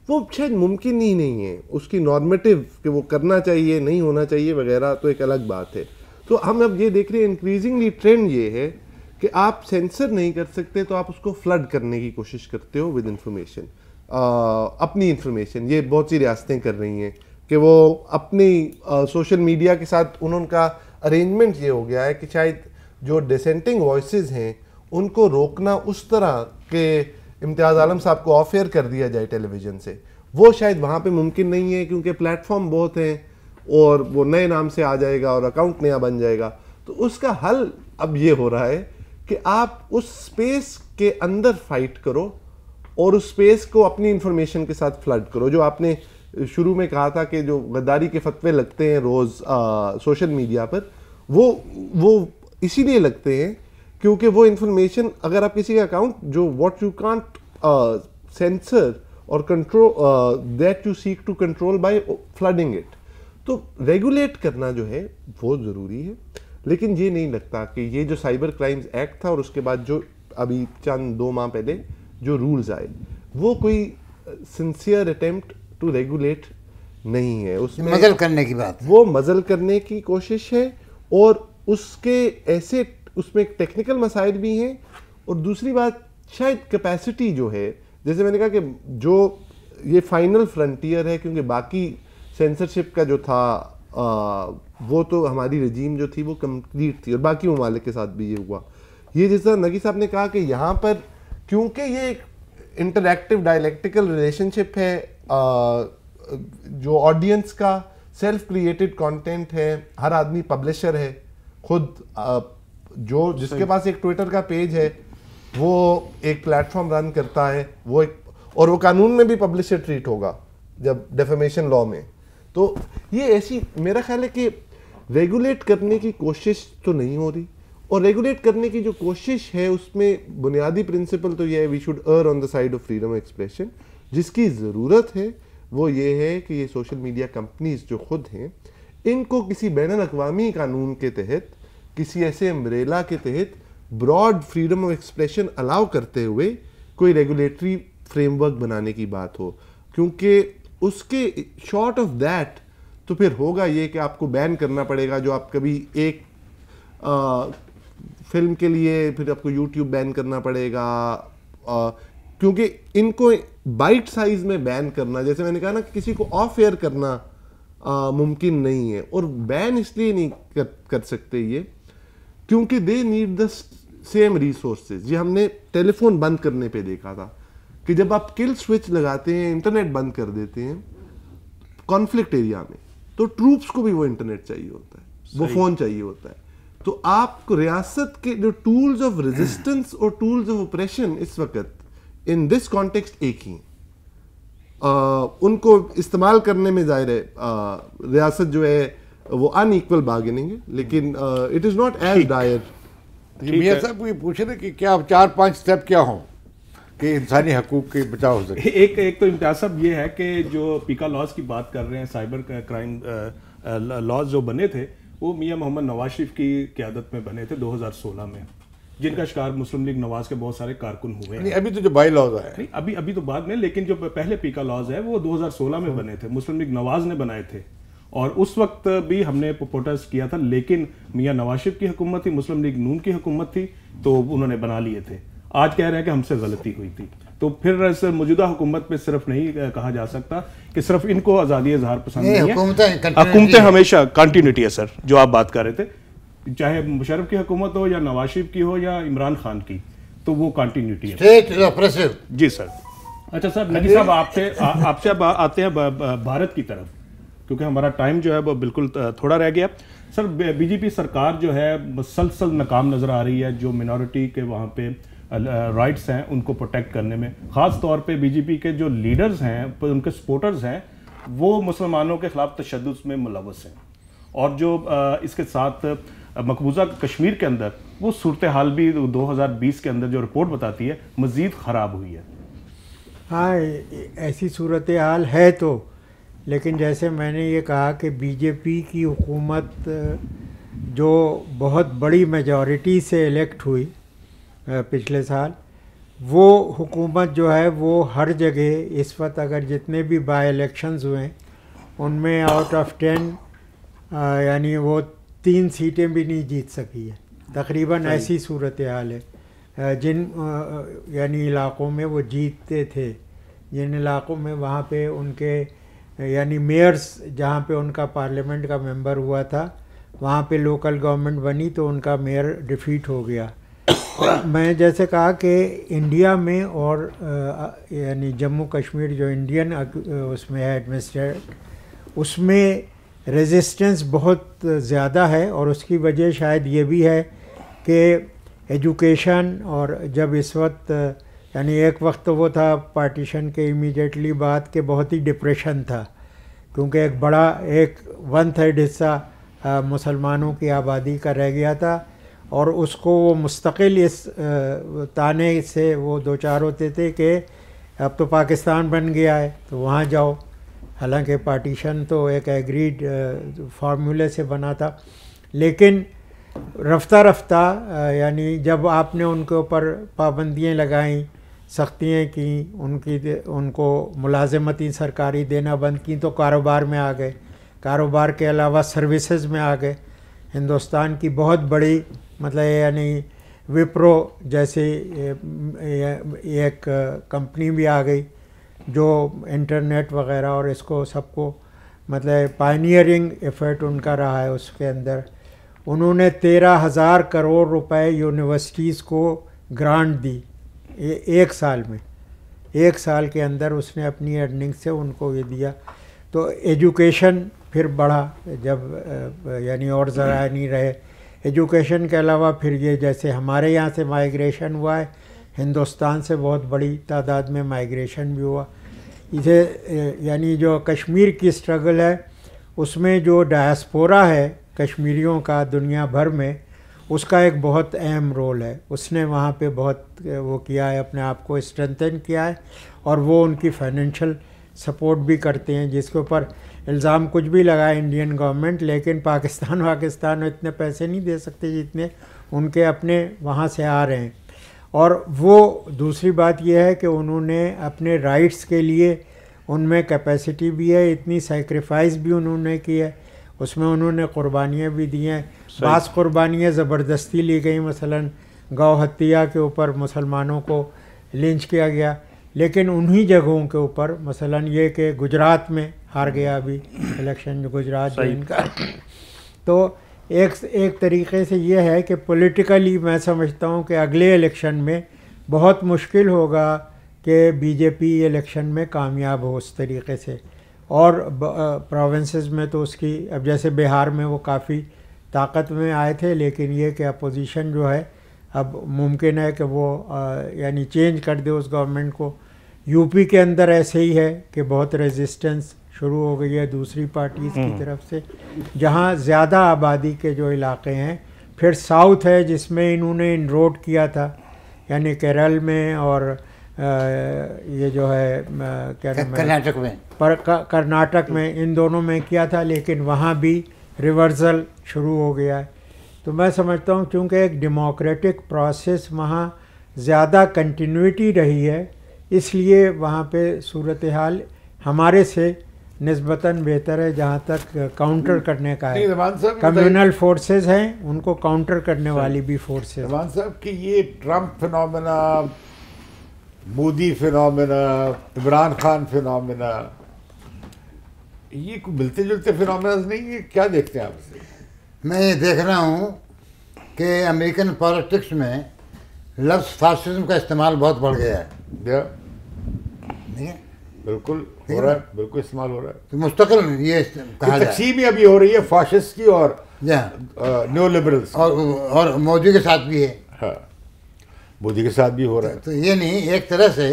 C: وہ شاید ممکن ہی نہیں ہے. اس کی نارمیٹیو کہ وہ کرنا چاہیے نہیں ہونا چاہیے وغیرہ تو ایک الگ بات ہے. تو ہم اب یہ دیکھ رہے ہیں انکریزنگلی ٹرینڈ یہ ہے کہ آپ سینسر نہیں کر سکتے تو آپ اس کو فلڈ کرنے کی کوشش کرتے ہو ود انفارمیشن، اپنی انفارمیشن. یہ بہت سی ریاستیں کر رہی ہیں کہ وہ اپنی سوشل میڈیا کے ساتھ ان کا ارینجمنٹ یہ ہو گیا ہے کہ شاید جو ڈسینٹنگ وائسز ہیں ان کو روکنا اس طرح کہ امتیاز عالم صاحب کو آف ایئر کر دیا جائے ٹیلی ویژن سے، وہ شاید وہاں پہ ممکن نہیں ہے کیونکہ پلیٹ فارم بہت ہیں اور وہ نئے نام سے آ جائے گا اور اکاؤنٹ نیا بن جائے گا. تو اس کا حل اب یہ ہو رہا ہے کہ آپ اس سپیس کے اندر فائٹ کرو اور اس سپیس کو اپنی انفارمیشن کے ساتھ فلڈ کرو. جو آپ نے شروع میں کہا تھا کہ جو غداری کے فتوے لگتے ہیں روز سوشل میڈیا پر، وہ اسی لیے لگتے ہیں کیونکہ وہ انفارمیشن اگر آپ کسی کا اکاؤنٹ جو what you can't censor or control that you seek to control by flooding it, تو ریگولیٹ کرنا جو ہے وہ ضروری ہے. لیکن یہ نہیں لگتا کہ یہ جو سائبر کرائمز ایکٹ تھا اور اس کے بعد جو ابھی چند 2 ماہ پہلے جو رولز آئے وہ کوئی سنسیئر اٹیمپٹ ٹو ریگولیٹ نہیں ہے. اس میں
D: مزل کرنے کی بات،
C: وہ مزل کرنے کی کوشش ہے اور اس کے ایسے اس میں ٹیکنیکل مسائل بھی ہیں. اور دوسری بات شاید کیپیسٹی جو ہے، جیسے میں نے کہا کہ جو یہ فائنل فرنٹیئر ہے کیونکہ باقی سینسرشپ کا جو تھا وہ تو ہماری رجیم جو تھی وہ کمپلیٹ تھی اور باقی ممالک کے ساتھ بھی یہ ہوا. یہ جس طرح نگی صاحب نے کہا کہ یہاں پر کیونکہ یہ ایک انٹریکٹیو ڈائلیکٹیکل ریلیشن شپ ہے، جو آڈینس کا سیلف کریٹڈ کانٹینٹ ہے، ہر آدمی پبلشر ہے خود، جو جس کے پاس ایک ٹویٹر کا پیج ہے وہ ایک پلیٹ فارم رن کرتا ہے، وہ ایک اور وہ قانون میں بھی پبلشر ٹریٹ ہوگا جب ڈیفیمیشن لا میں. تو یہ ایسی میرا خیال ہے کہ ریگولیٹ کرنے کی کوشش تو نہیں ہو رہی، اور ریگولیٹ کرنے کی جو کوشش ہے اس میں بنیادی پرنسپل تو یہ ہے we should err on the side of freedom of expression. جس کی ضرورت ہے وہ یہ ہے کہ یہ سوشل میڈیا کمپنیز جو خود ہیں ان کو کسی بین الاقوامی قانون کے تحت، کسی ایسے امبریلا کے تحت براڈ فریڈم آف ایکسپریشن الاؤ کرتے ہوئے کوئی ریگولیٹری فریم ورک بنانے کی بات ہو. کیونکہ اس کے شارٹ آف دیٹ تو پھر ہوگا یہ کہ آپ کو بین کرنا پڑے گا. جو آپ کبھی ایک فلم کے لیے پھر آپ کو یوٹیوب بین کرنا پڑے گا، کیونکہ ان کو بائٹ سائز میں بین کرنا، جیسے میں نے کہا نا کہ کسی کو آف ایئر کرنا ممکن نہیں ہے. اور بین اس لیے نہیں کر سکتے یہ کیونکہ they need the same resources. یہ ہم نے ٹیلی فون بند کرنے پہ دیکھا تھا کہ جب آپ کل سوئچ لگاتے ہیں، انٹرنیٹ بند کر دیتے ہیں کانفلکٹ ایریا میں، تو ٹروپس کو بھی وہ انٹرنیٹ چاہیے ہوتا ہے، وہ فون چاہیے ہوتا ہے. تو آپ کو ریاست کے جو ٹولز آف ریزسٹنس اور ٹولز آف آپریشن اس وقت ان دس کانٹیکسٹ ایک ہی ہیں. ان کو استعمال کرنے میں ظاہر ہے ریاست جو ہے وہ ان ایکول بارگیننگ ہے, لیکن اٹ از ناٹ ایز ڈائر.
A: میاں صاحب کو یہ پوچھے نا کہ کیا 4-5 اسٹیپ کیا ہوں کہ انسانی حقوق کے بچاؤ ہو سکے.
B: ایک تو امتیاز صاحب یہ ہے کہ جو پیکا لاز کی بات کر رہے ہیں, سائبر کرائم لاز جو بنے تھے وہ میاں محمد نواز شریف کی قیادت میں بنے تھے 2016 میں, جن کا شکار مسلم لیگ نواز کے بہت سارے کارکن ہوئے ہیں.
A: ابھی تو جو بائی لاز آئے
B: ابھی تو بعد میں, لیکن جو پہلے پیکا لاز ہے وہ 2016 میں بنے تھے, مسلم لیگ نواز نے بنائے تھے, اور اس وقت بھی ہم نے پروٹیسٹ کیا تھا, لیکن میاں نواز شریف کی حکومت تھی, مسلم لیگ نون کی حکومت تھی, تو انہوں نے بنا لیے تھے. آج کہہ رہے ہیں کہ ہم سے غلطی ہوئی تھی. تو پھر موجودہ حکومت پہ صرف نہیں کہا جا سکتا کہ صرف ان کو آزادی اظہار پسند نہیں ہے. حکومتیں ہمیشہ کنٹینیوٹی ہے سر, جو آپ بات کر رہے تھے, چاہے مشرف کی حکومت ہو یا نواز شریف کی ہو یا عمران خان کی, تو وہ کنٹینیوٹی ہے. جی سر. اچھا سر ندی صاحب, آپ سے اب آتے ہیں بھارت کی طرف, کیونکہ ہمارا ٹائم جو ہے وہ بالکل تھوڑا رہ گیا. سر بی جے پی سرکار جو ہے مسلسل ناکام نظر آ رہی ہے جو منورٹی کے وہاں پہ رائٹس ہیں ان کو پروٹیکٹ کرنے میں. خاص طور پہ بی جے پی کے جو لیڈرز ہیں, ان کے سپورٹرز ہیں, وہ مسلمانوں کے خلاف تشدد میں ملوث ہیں, اور جو اس کے ساتھ مقبوضہ کشمیر کے اندر وہ صورتحال بھی 2020 کے اندر جو رپورٹ بتاتی ہے مزید خراب ہوئی ہے.
E: ہاں ایسی صورتحال ہے تو, لیکن جیسے میں نے یہ کہا کہ بی جے پی کی حکومت جو بہت بڑی میجورٹی سے الیکٹ ہوئی پچھلے سال, وہ حکومت جو ہے وہ ہر جگہ اس وقت اگر جتنے بھی بائی الیکشنز ہوئے ہیں ان میں آؤٹ آف 10 یعنی وہ 3 سیٹیں بھی نہیں جیت سکی ہے تقریباً. ایسی صورتحال ہے. جن یعنی علاقوں میں وہ جیتتے تھے, جن علاقوں میں وہاں پہ ان کے یعنی میئرس جہاں پہ ان کا پارلیمنٹ کا ممبر ہوا تھا وہاں پہ لوکل گورنمنٹ بنی تو ان کا میئر ڈیفیٹ ہو گیا. میں جیسے کہا کہ انڈیا میں اور یعنی جموں کشمیر جو انڈین اس میں ہے ایڈمنسٹریٹ, اس میں ریزسٹنس بہت زیادہ ہے, اور اس کی وجہ شاید یہ بھی ہے کہ ایجوکیشن, اور جب اس وقت یعنی ایک وقت تو وہ تھا پارٹیشن کے امیڈیٹلی بعد کہ بہت ہی ڈپریشن تھا, کیونکہ ایک بڑا 1/3 حصہ مسلمانوں کی آبادی کا رہ گیا تھا, اور اس کو وہ مستقل اس تانے سے وہ دو چار ہوتے تھے کہ اب تو پاکستان بن گیا ہے تو وہاں جاؤ, حالانکہ پارٹیشن تو ایک ایگریڈ فارمولے سے بنا تھا. لیکن رفتہ رفتہ یعنی جب آپ نے ان کے اوپر پابندیاں لگائیں, سختیاں کیں, ان کو ملازمتیں سرکاری دینا بند کیں, تو کاروبار میں آ گئے, کاروبار کے علاوہ سروسز میں آ گئے. ہندوستان کی بہت بڑی مطلب یعنی وپرو جیسے ایک کمپنی بھی آ گئی جو انٹرنیٹ وغیرہ اور اس کو سب کو مطلب پائنیئرنگ ایفرٹ ان کا رہا ہے. اس کے اندر انہوں نے 13,000 کروڑ روپے یونیورسٹیز کو گرانٹ دی ایک سال میں, ایک سال کے اندر اس نے اپنی ارننگ سے ان کو یہ دیا. تو ایجوکیشن پھر بڑھا جب یعنی اور ذرائع نہیں رہے. ایجوکیشن کے علاوہ پھر یہ جیسے ہمارے یہاں سے مائیگریشن ہوا ہے, ہندوستان سے بہت بڑی تعداد میں مائیگریشن بھی ہوا. اسے یعنی جو کشمیر کی اسٹرگل ہے اس میں جو ڈائسپورا ہے کشمیریوں کا دنیا بھر میں, اس کا ایک بہت اہم رول ہے. اس نے وہاں پہ بہت وہ کیا ہے, اپنے آپ کو اسٹرینتھن کیا ہے, اور وہ ان کی فائنینشیل سپورٹ بھی کرتے ہیں, جس کے اوپر الزام کچھ بھی لگائے انڈین گورنمنٹ, لیکن پاکستان اتنے پیسے نہیں دے سکتے جتنے ان کے اپنے وہاں سے آ رہے ہیں. اور وہ دوسری بات یہ ہے کہ انہوں نے اپنے رائٹس کے لیے ان میں کیپیسٹی بھی ہے, اتنی سیکریفائز بھی انہوں نے کی ہے, اس میں انہوں نے قربانیاں بھی دی ہیں. بعض قربانیاں زبردستی لی گئیں, مثلا گو ہتیا کے اوپر مسلمانوں کو لنچ کیا گیا, لیکن انہی جگہوں کے اوپر مثلا یہ کہ گجرات میں ہار گیا ابھی الیکشن جو گجرات جو ان کا. تو ایک طریقے سے یہ ہے کہ پولیٹیکلی میں سمجھتا ہوں کہ اگلے الیکشن میں بہت مشکل ہوگا کہ بی جے پی الیکشن میں کامیاب ہو اس طریقے سے. اور پروونسز میں تو اس کی اب جیسے بہار میں وہ کافی طاقت میں آئے تھے, لیکن یہ کہ اپوزیشن جو ہے اب ممکن ہے کہ وہ یعنی چینج کر دے اس گورنمنٹ کو. یو پی کے اندر ایسے ہی ہے کہ بہت ریزسٹنس شروع ہو گئی ہے دوسری پارٹیز کی طرف سے، جہاں زیادہ آبادی کے جو علاقے ہیں. پھر ساؤتھ ہے جس میں انہوں نے انروڈ کیا تھا، یعنی کیرل میں اور یہ جو ہے کیا نام ہے کرناٹک میں، ان دونوں میں کیا تھا، لیکن وہاں بھی ریورزل شروع ہو گیا ہے. تو میں سمجھتا ہوں چونکہ ایک ڈیموکریٹک پروسیس وہاں زیادہ کنٹینیوٹی رہی ہے، اس لیے وہاں پہ صورتحال ہمارے سے نسبتاً بہتر ہے. جہاں تک کاؤنٹر کرنے کا ہے، کمیونل فورسز ہیں، ان کو کاؤنٹر کرنے والی بھی فورسز.
A: رحمان صاحب کہ یہ Trump phenomena, Modi phenomena, Imran Khan phenomena, یہ کوئی ملتے جلتے فنومینا نہیں ہے؟ کیا دیکھتے ہیں آپ سے؟
D: میں یہ دیکھ رہا ہوں کہ امریکن پالیٹکس میں لفظ فاسسزم کا استعمال بہت بڑھ گیا ہے.
A: بالکل ہو رہا ہے، بالکل استعمال ہو رہا ہے.
D: تو مستقل یہ کہا جائے
A: تقسیم ہی ابھی ہو رہی ہے فاشسٹ کی اور نیو لبرلس،
D: اور مودی کے ساتھ بھی ہے.
A: ہاں مودی کے ساتھ بھی ہو رہا ہے.
D: تو یہ نہیں، ایک طرح سے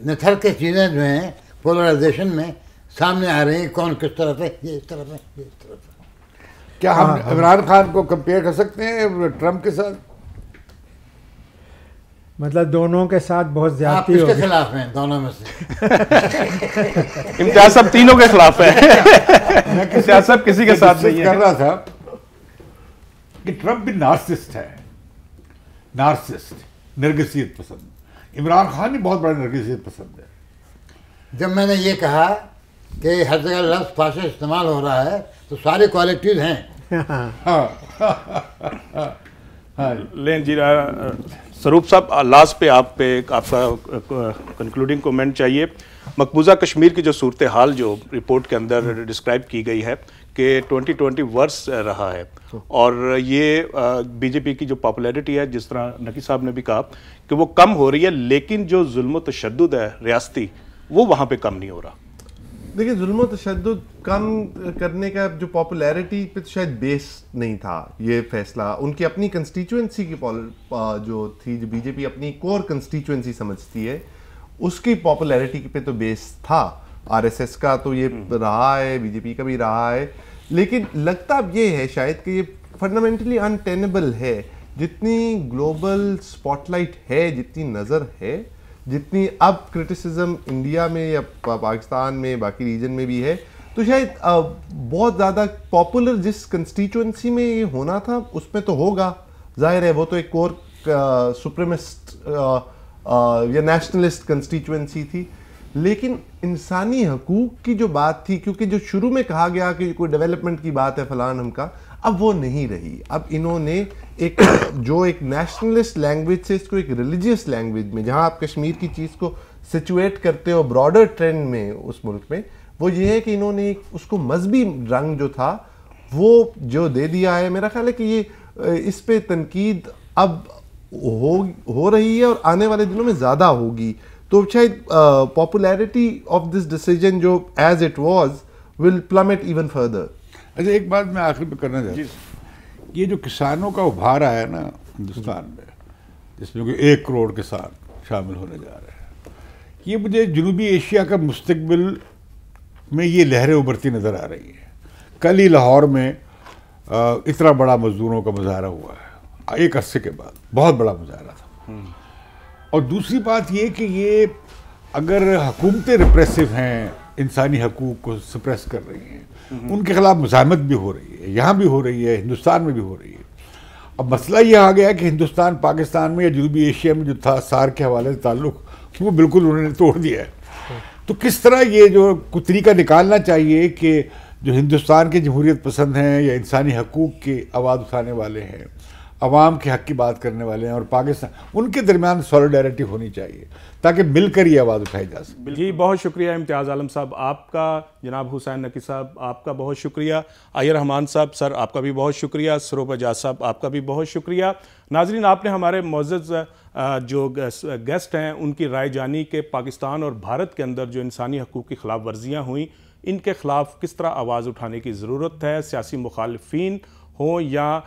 D: نتھر کے چیزیں جو ہیں پولرائزیشن میں سامنے آ رہی ہیں، کون کس طرف ہے، یہ اس طرف ہے، یہ اس طرف ہے.
A: کیا ہم عمران خان کو کمپیئر کر سکتے ہیں ٹرمپ کے ساتھ؟
E: مطلب دونوں کے ساتھ بہت
D: آپ
E: زیادتی
D: کس
E: ہو
D: کے
E: گئی.
D: خلاف ہیں دونوں میں سے؟
B: امتیاز صاحب تینوں کے خلاف ہے. امتیاز صاحب کسی کے ساتھ نہیں
A: کر
B: ہے.
A: رہا تھا کہ ٹرمپ بھی نارسسٹ ہے، نارسسٹ، نرگسیت پسند. عمران خان بھی بہت بڑا نرگسیت پسند ہے.
D: جب میں نے یہ کہا کہ ہر جگہ لفظ فاشسٹ استعمال ہو رہا ہے تو سارے کوالٹیز ہیں.
B: لیں جی سروپ صاحب، لاسٹ پہ آپ کا کنکلوڈنگ کومنٹ چاہیے. مقبوضہ کشمیر کی جو صورتحال جو رپورٹ کے اندر ڈسکرائب کی گئی ہے کہ 2020 ورس رہا ہے، اور یہ بی جے پی کی جو پاپولیرٹی ہے، جس طرح نقی صاحب نے بھی کہا کہ وہ کم ہو رہی ہے، لیکن جو ظلم و تشدد ہے ریاستی، وہ وہاں پہ کم نہیں ہو رہا.
C: دیکھیں ظلم و تشدد کم کرنے کا جو پاپولیرٹی پہ شاید بیس نہیں تھا یہ فیصلہ. ان کی اپنی کنسٹیچوئنسی کی جو تھی، جو بی جے پی اپنی کور کنسٹیچوئنسی سمجھتی ہے، اس کی پاپولیرٹی پہ تو بیس تھا. آر ایس ایس کا تو یہ رہا ہے، بی جے پی کا بھی رہا ہے، لیکن لگتا اب یہ ہے شاید کہ یہ فنڈامنٹلی انٹینیبل ہے. جتنی گلوبل سپاٹ لائٹ ہے، جتنی نظر ہے، جتنی اب کرٹیسزم انڈیا میں یا پاکستان میں باقی ریجن میں بھی ہے، تو شاید بہت زیادہ پاپولر جس کنسٹیچوئنسی میں یہ ہونا تھا اس میں تو ہوگا. ظاہر ہے وہ تو ایک کور سپریمسٹ یا نیشنلسٹ کنسٹیچوئنسی تھی. لیکن انسانی حقوق کی جو بات تھی، کیونکہ جو شروع میں کہا گیا کہ کوئی ڈیولپمنٹ کی بات ہے فلان ہم کا، اب وہ نہیں رہی. اب انہوں نے ایک نیشنلسٹ لینگویج سے اس کو ایک ریلیجیس لینگویج میں، جہاں آپ کشمیر کی چیز کو سچویٹ کرتے ہو براڈر ٹرینڈ میں اس ملک میں، وہ یہ ہے کہ انہوں نے اس کو مذہبی رنگ جو تھا وہ جو دے دیا ہے. میرا خیال ہے کہ یہ اس پہ تنقید اب ہو رہی ہے اور آنے والے دنوں میں زیادہ ہوگی. تو شاید پاپولیرٹی آف دس ڈیسیجن جو as it was will plummet even further.
A: اچھا ایک بات میں آخر پہ کرنا چاہتا ہوں، یہ جو کسانوں کا ابھار آیا نا ہندوستان میں، جس میں 1 کروڑ کسان شامل ہونے جا رہے ہیں، یہ مجھے جنوبی ایشیا کا مستقبل میں یہ لہریں ابھرتی نظر آ رہی ہیں. کل ہی لاہور میں اتنا بڑا مزدوروں کا مظاہرہ ہوا ہے، ایک عرصے کے بعد بہت بڑا مظاہرہ تھا. اور دوسری بات یہ کہ یہ اگر حکومتیں ریپریسو ہیں، انسانی حقوق کو سپریس کر رہی ہیں، ان کے خلاف مزاحمت بھی ہو رہی ہے، یہاں بھی ہو رہی ہے، ہندوستان میں بھی ہو رہی ہے. اب مسئلہ یہ آ گیا کہ ہندوستان پاکستان میں یا جنوبی ایشیا میں جو تھا سارک کے حوالے سے تعلق، وہ بالکل انہوں نے توڑ دیا ہے. تو کس طرح یہ جو کوئی طریقہ نکالنا چاہیے کہ جو ہندوستان کے جمہوریت پسند ہیں یا انسانی حقوق کی آواز اٹھانے والے ہیں، عوام کے حق کی بات کرنے والے ہیں، اور پاکستان، ان کے درمیان سولیڈیرٹی ہونی چاہیے تاکہ مل کر یہ آواز اٹھائی جا سکے.
B: جی بہت شکریہ امتیاز عالم صاحب آپ کا، جناب حسین نقی صاحب آپ کا بہت شکریہ، عائر رحمان صاحب سر آپ کا بھی بہت شکریہ، سروپ اجاز صاحب آپ کا بھی بہت شکریہ. ناظرین آپ نے ہمارے معزز جو گیسٹ ہیں ان کی رائے جانی کہ پاکستان اور بھارت کے اندر جو انسانی حقوق کی خلاف ورزیاں ہوئیں، ان کے خلاف کس طرح آواز اٹھانے کی ضرورت ہے، سیاسی مخالفین ہوں یا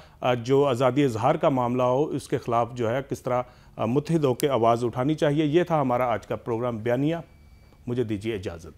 B: جو آزادی اظہار کا معاملہ ہو، اس کے خلاف جو ہے کس طرح متحد ہو کے آواز اٹھانی چاہیے. یہ تھا ہمارا آج کا پروگرام بیانیہ. مجھے دیجیے اجازت.